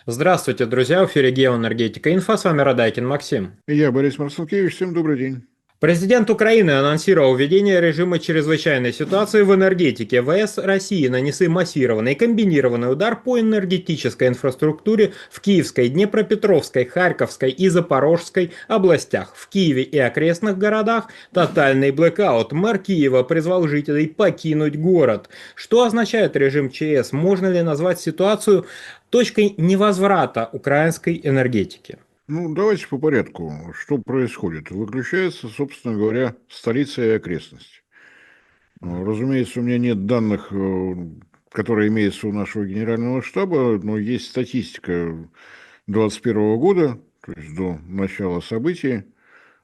Здравствуйте, друзья! В эфире Геоэнергетика Инфо. С вами Радайкин Максим. Я Борис Марцинкевич, всем добрый день. Президент Украины анонсировал введение режима чрезвычайной ситуации в энергетике. ВС России нанесли массированный и комбинированный удар по энергетической инфраструктуре в Киевской, Днепропетровской, Харьковской и Запорожской областях. В Киеве и окрестных городах тотальный блэкаут. Мэр Киева призвал жителей покинуть город. Что означает режим ЧС? Можно ли назвать ситуацию точкой невозврата украинской энергетики? Давайте по порядку. Что происходит? Выключается, собственно говоря, столица и окрестности. Разумеется, у меня нет данных, которые имеются у нашего генерального штаба, но есть статистика 2021 года, то есть до начала событий,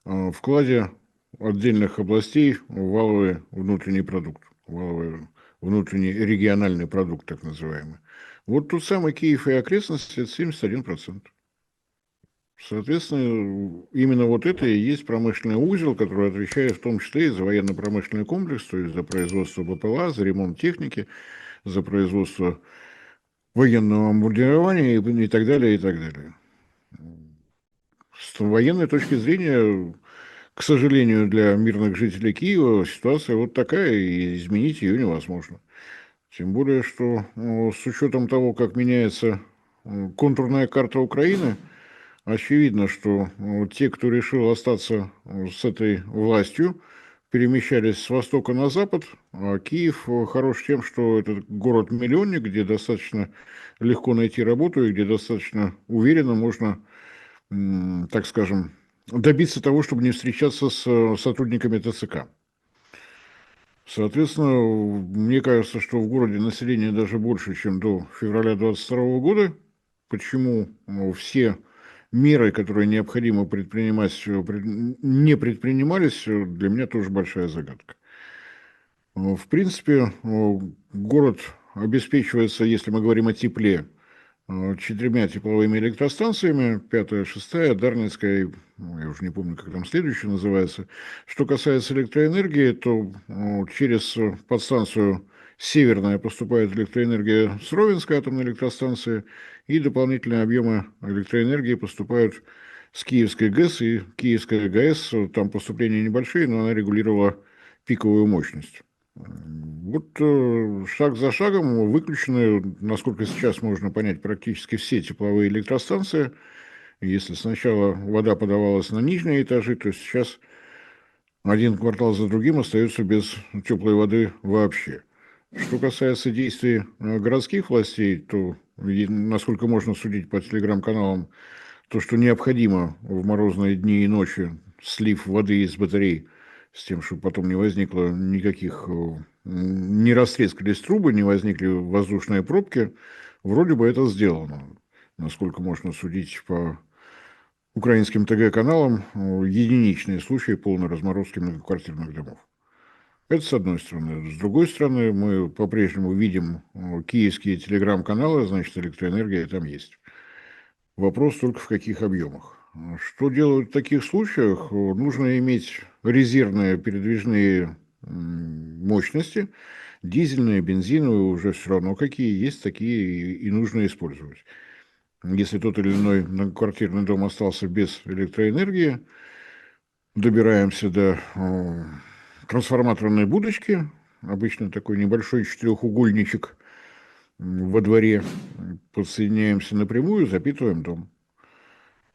о вкладе отдельных областей в валовый внутренний продукт, валовый внутренний региональный продукт, так называемый. Вот тот самый Киев и окрестности – это 71%. Соответственно, именно вот это и есть промышленный узел, который отвечает в том числе и за военно-промышленный комплекс, то есть за производство БПЛА, за ремонт техники, за производство военного обмундирования и так далее, и так далее. С военной точки зрения, к сожалению, для мирных жителей Киева ситуация вот такая, и изменить ее невозможно. Тем более, что с учетом того, как меняется контурная карта Украины, очевидно, что те, кто решил остаться с этой властью, перемещались с востока на запад. А Киев хорош тем, что это город-миллионник, где достаточно легко найти работу и где достаточно уверенно можно, так скажем, добиться того, чтобы не встречаться с сотрудниками ТЦК. Соответственно, мне кажется, что в городе население даже больше, чем до февраля 2022 года. Почему все меры, которые необходимо предпринимать, не предпринимались, для меня тоже большая загадка. В принципе, город обеспечивается, если мы говорим о тепле, четырьмя тепловыми электростанциями, пятая, шестая, Дарницкая, я уже не помню, как там следующая называется. Что касается электроэнергии, то через подстанцию Северная поступает электроэнергия с Ровенской атомной электростанции, и дополнительные объемы электроэнергии поступают с Киевской ГЭС и Киевская ГАЭС. Там поступления небольшие, но она регулировала пиковую мощность. Вот шаг за шагом выключены, насколько сейчас можно понять, практически все тепловые электростанции. Если сначала вода подавалась на нижние этажи, то сейчас один квартал за другим остается без теплой воды вообще. Что касается действий городских властей, то, насколько можно судить по телеграм-каналам, то, что необходимо в морозные дни и ночи слив воды из батарей с тем, чтобы потом не возникло никаких, не растрескались трубы, не возникли воздушные пробки, вроде бы это сделано. Насколько можно судить по украинским ТГ-каналам, единичные случаи полной разморозки многоквартирных домов. Это с одной стороны. С другой стороны, мы по-прежнему видим киевские телеграм-каналы, значит, электроэнергия там есть. Вопрос только в каких объемах. Что делают в таких случаях? Нужно иметь резервные передвижные мощности, дизельные, бензиновые, уже все равно какие есть, такие и нужно использовать. Если тот или иной многоквартирный дом остался без электроэнергии, добираемся до трансформаторной будочки, обычно такой небольшой четырехугольничек во дворе, подсоединяемся напрямую, запитываем дом.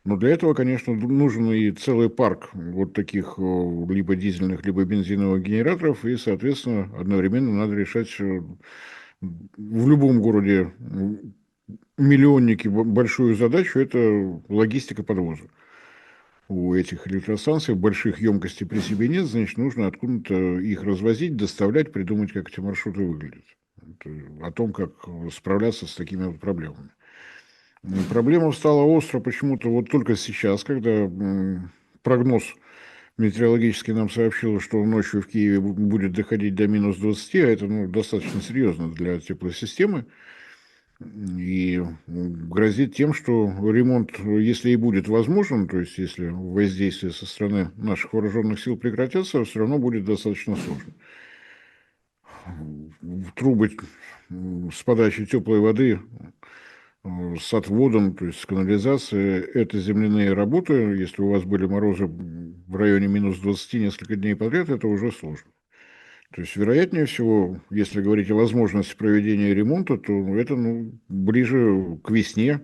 Но для этого, конечно, нужен и целый парк вот таких либо дизельных, либо бензиновых генераторов, и, соответственно, одновременно надо решать в любом городе миллионнике большую задачу – это логистика подвоза. У этих электростанций больших емкостей при себе нет, значит, нужно откуда-то их развозить, доставлять, придумать, как эти маршруты выглядят. О том, как справляться с такими вот проблемами. Проблема стала остро почему-то вот только сейчас, когда прогноз метеорологический нам сообщил, что ночью в Киеве будет доходить до минус 20, а это достаточно серьезно для теплосистемы. И грозит тем, что ремонт, если и будет возможен, то есть если воздействие со стороны наших вооруженных сил прекратятся, все равно будет достаточно сложно. Трубы с подачей теплой воды с отводом, то есть с канализацией. Это земляные работы. Если у вас были морозы в районе минус 20 несколько дней подряд, это уже сложно. То есть, вероятнее всего, если говорить о возможности проведения ремонта, то это ближе к весне.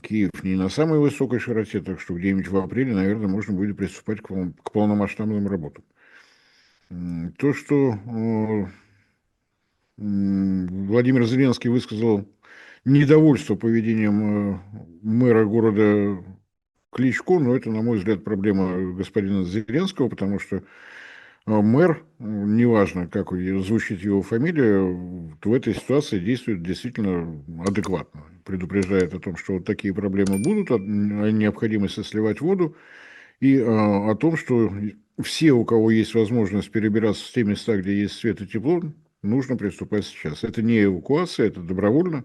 Киев не на самой высокой широте, так что где-нибудь в апреле, наверное, можно будет приступать к полномасштабным работам. То, что Владимир Зеленский высказал недовольство поведением мэра города Кличко, но это, на мой взгляд, проблема господина Зеленского, потому что мэр, неважно, как звучит его фамилия, в этой ситуации действует действительно адекватно. Предупреждает о том, что вот такие проблемы будут, о необходимости сливать воду, и о том, что все, у кого есть возможность перебираться в те места, где есть свет и тепло, нужно приступать сейчас. Это не эвакуация, это добровольно.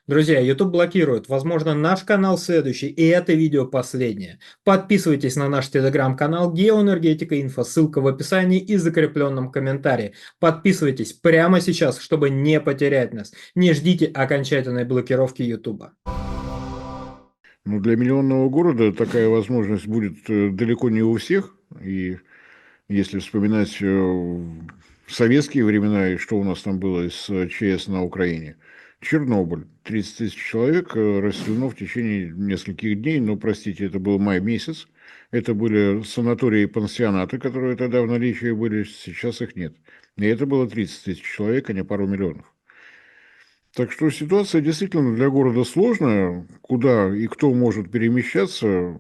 Друзья, YouTube блокирует. Возможно, наш канал следующий, и это видео последнее. Подписывайтесь на наш телеграм-канал Геоэнергетика Инфо, ссылка в описании и закрепленном комментарии. Подписывайтесь прямо сейчас, чтобы не потерять нас. Не ждите окончательной блокировки YouTube. Но для миллионного города такая возможность будет далеко не у всех. И если вспоминать советские времена и что у нас там было с ЧС на Украине, Чернобыль, 30 тысяч человек расселено в течение нескольких дней, но, простите, это был май месяц, это были санатории и пансионаты, которые тогда в наличии были, сейчас их нет. И это было 30 тысяч человек, а не пару миллионов. Так что ситуация действительно для города сложная. Куда и кто может перемещаться,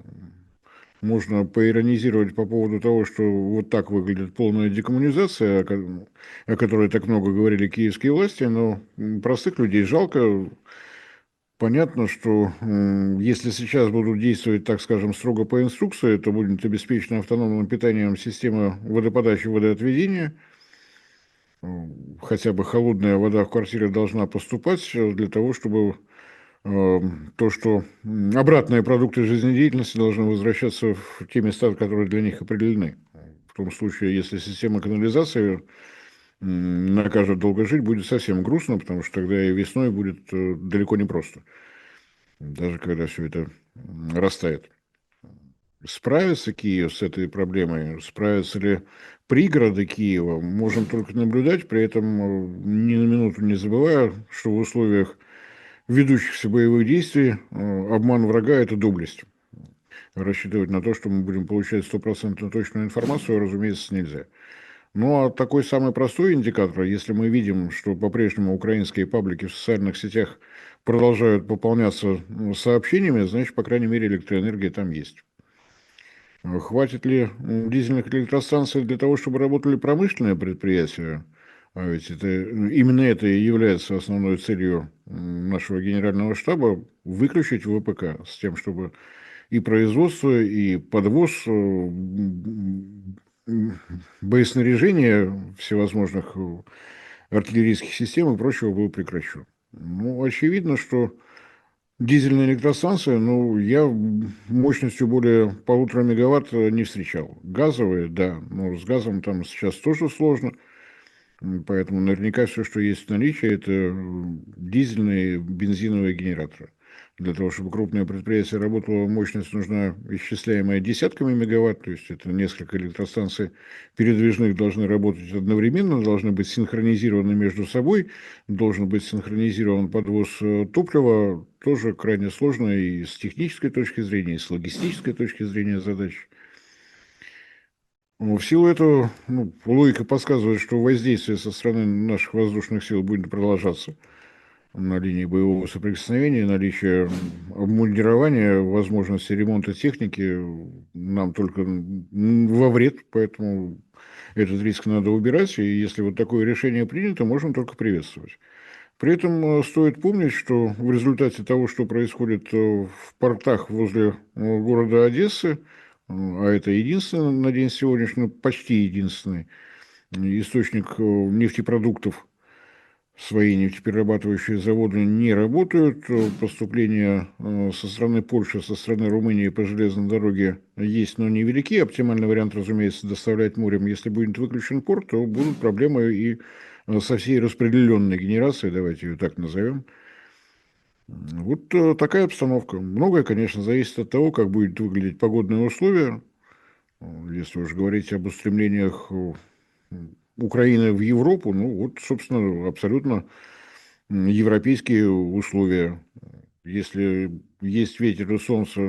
можно поиронизировать по поводу того, что вот так выглядит полная декоммунизация, о которой так много говорили киевские власти, но простых людей жалко. Понятно, что если сейчас будут действовать, так скажем, строго по инструкции, то будет обеспечена автономным питанием система водоподачи и водоотведения. Хотя бы холодная вода в квартире должна поступать для того, чтобы то, что обратные продукты жизнедеятельности должны возвращаться в те места, которые для них определены. В том случае, если система канализации накажет долго жить, будет совсем грустно, потому что тогда и весной будет далеко не просто, даже когда все это растает. Справится Киев с этой проблемой, справятся ли пригороды Киева, можем только наблюдать, при этом ни на минуту не забывая, что в условиях ведущихся боевых действий обман врага – это доблесть. Рассчитывать на то, что мы будем получать стопроцентно точную информацию, разумеется, нельзя. Ну, а такой самый простой индикатор, если мы видим, что по-прежнему украинские паблики в социальных сетях продолжают пополняться сообщениями, значит, по крайней мере, электроэнергия там есть. Хватит ли дизельных электростанций для того, чтобы работали промышленные предприятия? А ведь именно это и является основной целью нашего генерального штаба – выключить ВПК с тем, чтобы и производство, и подвоз боеснаряжения всевозможных артиллерийских систем и прочего был прекращен. Ну, очевидно, что дизельная электростанция, ну, я мощностью более 1,5 мегаватт не встречал. Газовые, да, но с газом там сейчас тоже сложно. Поэтому наверняка все, что есть в наличии, это дизельные, бензиновые генераторы. Для того, чтобы крупное предприятие работало, мощность нужна исчисляемая десятками мегаватт, то есть это несколько электростанций передвижных должны работать одновременно, должны быть синхронизированы между собой, должен быть синхронизирован подвоз топлива, тоже крайне сложно и с технической точки зрения, и с логистической точки зрения задач. В силу этого, логика подсказывает, что воздействие со стороны наших воздушных сил будет продолжаться на линии боевого соприкосновения, наличие обмундирования, возможности ремонта техники нам только во вред, поэтому этот риск надо убирать, и если вот такое решение принято, можем только приветствовать. При этом стоит помнить, что в результате того, что происходит в портах возле города Одессы, а это единственный на день сегодняшний, почти единственный источник нефтепродуктов, свои нефтеперерабатывающие заводы не работают, поступления со стороны Польши, со стороны Румынии по железной дороге есть, но невелики. Оптимальный вариант, разумеется, доставлять морем. Если будет выключен порт, то будут проблемы и со всей распределенной генерацией, давайте ее так назовем. Вот такая обстановка. Многое, конечно, зависит от того, как будут выглядеть погодные условия. Если уж говорить об устремлениях Украины в Европу, ну вот, собственно, абсолютно европейские условия. Если есть ветер и солнце,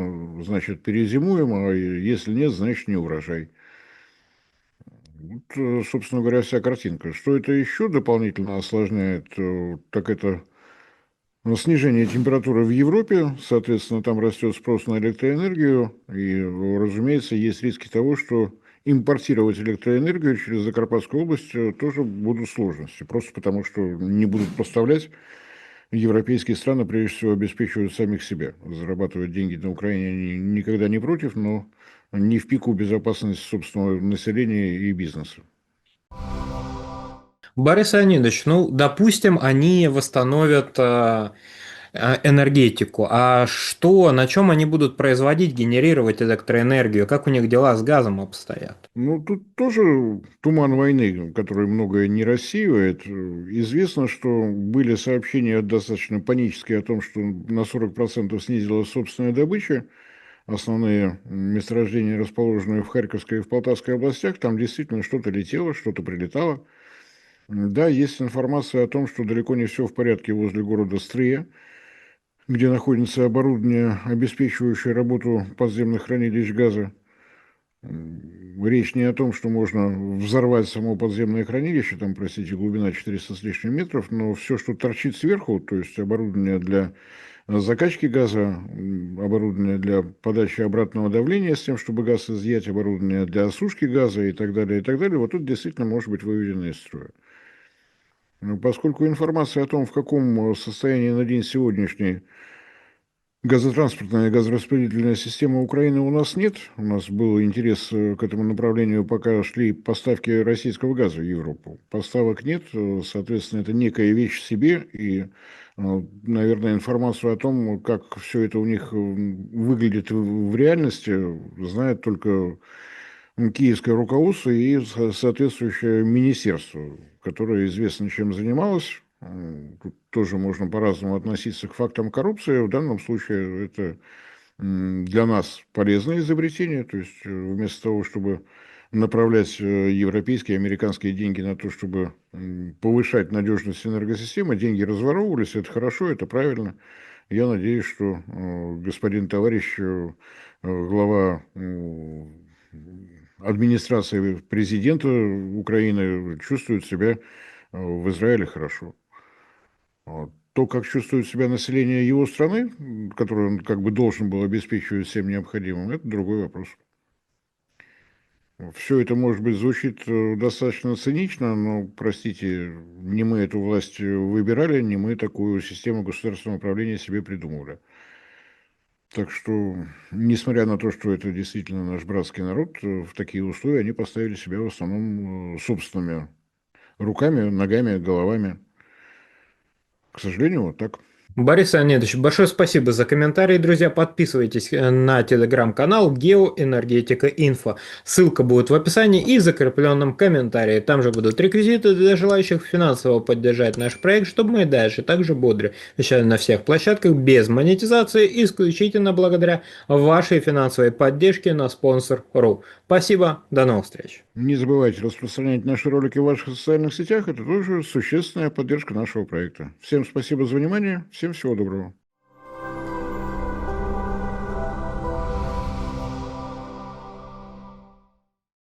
значит перезимуем, а если нет, значит не урожай. Вот, собственно говоря, вся картинка. Что это еще дополнительно осложняет, так это снижение температуры в Европе, соответственно, там растет спрос на электроэнергию, и, разумеется, есть риски того, что импортировать электроэнергию через Закарпатскую область тоже будут сложности, просто потому что не будут поставлять. Европейские страны, прежде всего, обеспечивают самих себя. Зарабатывать деньги на Украине они никогда не против, но не в пику безопасности собственного населения и бизнеса. Борис Леонидович, ну, допустим, они восстановят энергетику. А что, на чем они будут производить, генерировать электроэнергию? Как у них дела с газом обстоят? Ну, тут тоже туман войны, который многое не рассеивает. Известно, что были сообщения достаточно панические о том, что на 40% снизилась собственная добыча. Основные месторождения, расположенные в Харьковской и в Полтавской областях, там действительно что-то летело, что-то прилетало. Да, есть информация о том, что далеко не все в порядке возле города Стрия, где находится оборудование, обеспечивающее работу подземных хранилищ газа. Речь не о том, что можно взорвать само подземное хранилище, там, простите, глубина 400 с лишним метров, но все, что торчит сверху, то есть оборудование для закачки газа, оборудование для подачи обратного давления с тем, чтобы газ изъять, оборудование для осушки газа и так далее, вот тут действительно может быть выведено из строя. Но поскольку информация о том, в каком состоянии на день сегодняшний газотранспортная и газораспределительная система Украины у нас нет. У нас был интерес к этому направлению, пока шли поставки российского газа в Европу. Поставок нет, соответственно, это некая вещь в себе. И, наверное, информацию о том, как все это у них выглядит в реальности, знает только киевское руководство и соответствующее министерство, которое известно, чем занималось. Тут тоже можно по-разному относиться к фактам коррупции. В данном случае это для нас полезное изобретение. То есть вместо того, чтобы направлять европейские, американские деньги на то, чтобы повышать надежность энергосистемы, деньги разворовывались. Это хорошо, это правильно. Я надеюсь, что господин товарищ глава администрация президента Украины чувствует себя в Израиле хорошо. То, как чувствует себя население его страны, которое он как бы должен был обеспечивать всем необходимым, это другой вопрос. Все это, может быть, звучит достаточно цинично, но, простите, не мы эту власть выбирали, не мы такую систему государственного управления себе придумывали. Так что, несмотря на то, что это действительно наш братский народ, в такие условия они поставили себя в основном собственными руками, ногами, головами. К сожалению, вот так. Борис Леонидович, большое спасибо за комментарии, друзья. Подписывайтесь на телеграм-канал Геоэнергетика Инфо. Ссылка будет в описании и закрепленном комментарии. Там же будут реквизиты для желающих финансово поддержать наш проект, чтобы мы и дальше также бодро вещали на всех площадках без монетизации, исключительно благодаря вашей финансовой поддержке на спонсор.ру. Спасибо, до новых встреч. Не забывайте распространять наши ролики в ваших социальных сетях. Это тоже существенная поддержка нашего проекта. Всем спасибо за внимание. Всем всего доброго.